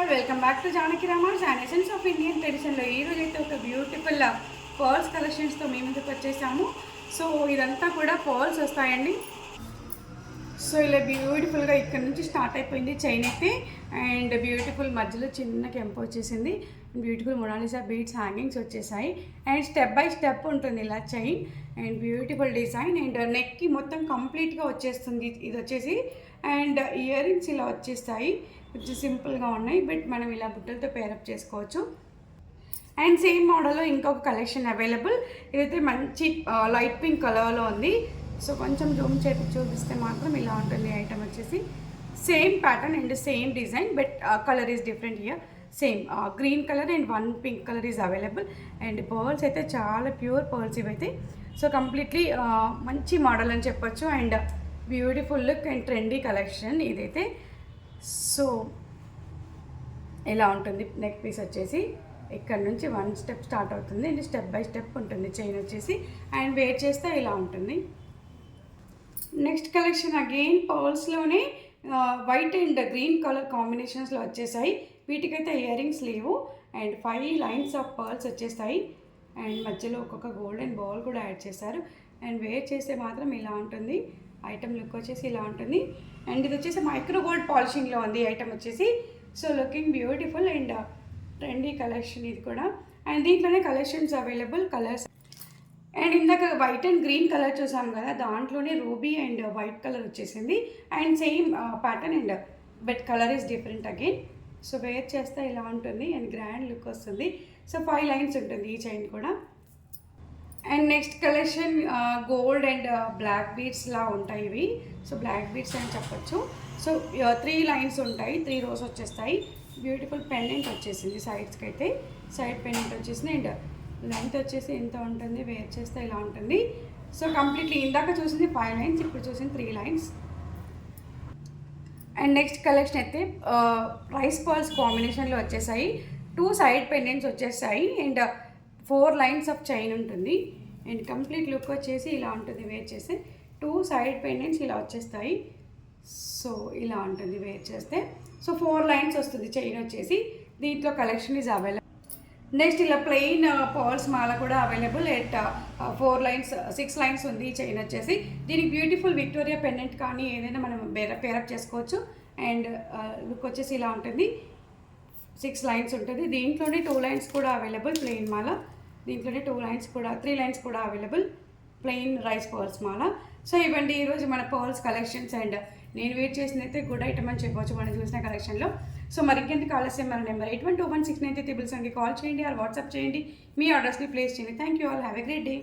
All welcome back to Janaki Raman essence of Indian ట్రెడిషన్లో ఈరోజు అయితే ఒక బ్యూటిఫుల్ పర్ల్స్ కలెక్షన్స్తో మేము ముందుకు వచ్చేసాము. సో ఇదంతా కూడా పర్ల్స్ వస్తాయండి. సో ఇలా బ్యూటిఫుల్గా ఇక్కడ నుంచి స్టార్ట్ అయిపోయింది చైన్ అయితే, అండ్ బ్యూటిఫుల్ మధ్యలో చిన్న కెంపు వచ్చేసింది. బ్యూటిఫుల్ మొనాలిసా బీడ్స్ హ్యాంగింగ్స్ వచ్చేసాయి, అండ్ స్టెప్ బై స్టెప్ ఉంటుంది ఇలా chain, and beautiful design, and నెక్కి మొత్తం కంప్లీట్గా వచ్చేస్తుంది ఇది వచ్చేసి. అండ్ ఇయర్ రింగ్స్ ఇలా వచ్చేస్తాయి, కొంచెం సింపుల్గా ఉన్నాయి, బట్ మనం ఇలా బుట్టలతో పేరప్ చేసుకోవచ్చు. అండ్ సేమ్ మోడల్లో ఇంకొక కలెక్షన్ అవైలబుల్. ఇదైతే మంచి లైట్ పింక్ కలర్లో ఉంది. సో కొంచెం జూమ్ చేసి చూపిస్తే మాత్రం ఇలా ఉంటుంది ఐటమ్ వచ్చేసి. Same pattern and same design, but colour is different here. Same green colour and one pink colour is available. And pearls అయితే చాలా ప్యూర్ పర్ల్స్ ఇవైతే. సో కంప్లీట్లీ మంచి మోడల్ అని చెప్పొచ్చు, and beautiful look and trendy collection ఇదైతే. So ఇలా ఉంటుంది neck piece వచ్చేసి. ఇక్కడ నుంచి వన్ స్టెప్ స్టార్ట్ అవుతుంది అండ్ స్టెప్ బై స్టెప్ ఉంటుంది చైన్ వచ్చేసి, అండ్ వేర్ చేస్తే ఇలా ఉంటుంది. Next collection again పర్ల్స్లోనే white and green colour కాంబినేషన్స్లో వచ్చేసాయి. వీటికైతే ఇయర్ రింగ్స్ లేవు, అండ్ 5 లైన్స్ ఆఫ్ పర్ల్స్ వచ్చేస్తాయి, అండ్ మధ్యలో ఒక్కొక్క గోల్డెన్ బాల్ కూడా యాడ్ చేశారు. అండ్ వేర్ చేస్తే మాత్రం ఇలా ఉంటుంది ఐటమ్. లుక్ వచ్చేసి ఇలా ఉంటుంది, అండ్ ఇది వచ్చేసి మైక్రో గోల్డ్ పాలిషింగ్లో ఉంది ఐటమ్ వచ్చేసి. So looking beautiful and trendy collection ఇది కూడా. అండ్ దీంట్లోనే కలెక్షన్స్ అవైలబుల్ కలర్స్. అండ్ ఇందాక వైట్ అండ్ గ్రీన్ కలర్ చూసాం కదా, దాంట్లోనే రూబీ అండ్ వైట్ కలర్ వచ్చేసింది, and same pattern, and but colour is different again. So wear చేస్తే ఇలా ఉంటుంది అండ్ గ్రాండ్ లుక్ వస్తుంది. సో 5 లైన్స్ ఉంటుంది ఈ చైన్ కూడా. And next collection gold and black బీడ్స్లా ఉంటాయి ఇవి. సో బ్లాక్ బీడ్స్ అని చెప్పొచ్చు. సో 3 లైన్స్ ఉంటాయి, 3 రోస్ వచ్చేస్తాయి. బ్యూటిఫుల్ పెండెంట్ వచ్చేసింది సైడ్స్కి అయితే, సైడ్ పెండెంట్ వచ్చేసింది, అండ్ లెంత్ వచ్చేసి ఎంత ఉంటుంది, వేర్ చేస్తే ఇలా ఉంటుంది. సో కంప్లీట్లీ ఇందాక చూసింది 5 లైన్స్, ఇప్పుడు చూసింది 3 లైన్స్. అండ్ నెక్స్ట్ కలెక్షన్ అయితే రైస్ పర్ల్స్ కాంబినేషన్లో వచ్చేసాయి. 2 సైడ్ పెండెంట్స్ వచ్చేసాయి, అండ్ 4 లైన్స్ ఆఫ్ చైన్ ఉంటుంది, అండ్ కంప్లీట్ లుక్ వచ్చేసి ఇలా ఉంటుంది వేర్ చేస్తే. 2 సైడ్ పెండెంట్స్ ఇలా వచ్చేస్తాయి. సో ఇలా ఉంటుంది వేర్ చేస్తే. సో 4 లైన్స్ వస్తుంది చైన్ వచ్చేసి. దీంట్లో కలెక్షన్ ఈజ్ అవైలబుల్. నెక్స్ట్ ఇలా ప్లెయిన్ పర్ల్స్ మాల కూడా అవైలబుల్ ఎట్ 4 లైన్స్ 6 లైన్స్ ఉంది ఈ చైన్ వచ్చేసి. దీనికి బ్యూటిఫుల్ విక్టోరియా పెండెంట్ కానీ ఏదైనా మనం పేరప్ చేసుకోవచ్చు, అండ్ లుక్ వచ్చేసి ఇలా ఉంటుంది. 6 లైన్స్ ఉంటుంది. దీంట్లోనే 2 లైన్స్ కూడా అవైలబుల్ ప్లెయిన్ మాల. దీంట్లోనే 2 లైన్స్ కూడా 3 లైన్స్ కూడా అవైలబుల్ ప్లెయిన్ రైస్ పర్ల్స్ మాల. సో ఇవ్వండి ఈరోజు మన పర్ల్స్ కలెక్షన్స్, అండ్ నేను వెయిట్ చేసినైతే గుడ్ ఐటమ్ అని చెప్పవచ్చు మనం చూసిన కలెక్షన్లో. సో మరికెందుకు ఆలస్యం, మన నెంబర్ 812169 కాల్ చేయండి, ఆర్ వాట్సాప్ చేయండి, మీ ఆర్డర్స్ని ప్లేస్ చేయండి. Thank you all, have a great day.